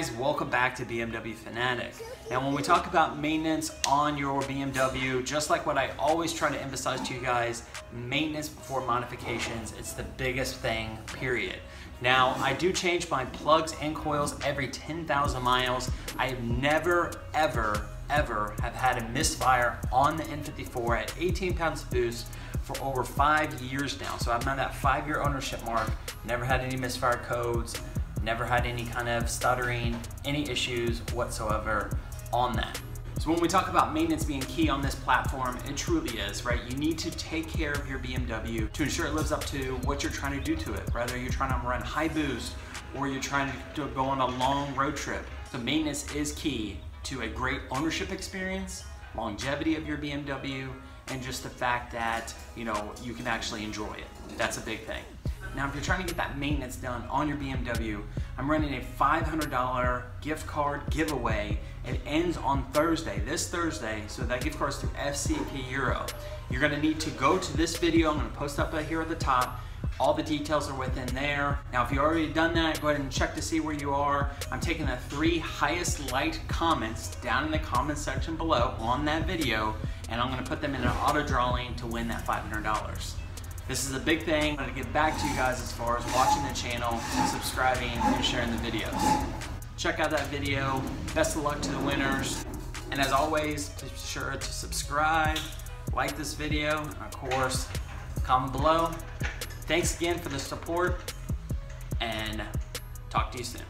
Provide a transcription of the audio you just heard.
guys, welcome back to BMW Fanatic. Now when we talk about maintenance on your BMW, just like what I always try to emphasize to you guys, maintenance before modifications, it's the biggest thing, period. Now I do change my plugs and coils every 10,000 miles. I have never, ever have had a misfire on the N54 at 18 pounds of boost for over 5 years now. So I'm on that 5-year ownership mark, never had any misfire codes, never had any kind of stuttering, any issues whatsoever on that. So when we talk about maintenance being key on this platform, it truly is, right? You need to take care of your BMW to ensure it lives up to what you're trying to do to it. Whether you're trying to run high boost or you're trying to go on a long road trip. So maintenance is key to a great ownership experience, longevity of your BMW, and just the fact that, you know, you can actually enjoy it. That's a big thing. Now, if you're trying to get that maintenance done on your BMW, I'm running a $500 gift card giveaway. It ends on Thursday, this Thursday, so that gift card is through FCP Euro. You're gonna need to go to this video. I'm gonna post up here at the top. All the details are within there. Now, if you've already done that, go ahead and check to see where you are. I'm taking the 3 highest liked comments down in the comment section below on that video, and I'm gonna put them in an auto drawing to win that $500. This is a big thing. I'm gonna get back to you guys as far as watching the channel, subscribing, and sharing the videos. Check out that video. Best of luck to the winners. And as always, be sure to subscribe, like this video, and of course, comment below. Thanks again for the support, and talk to you soon.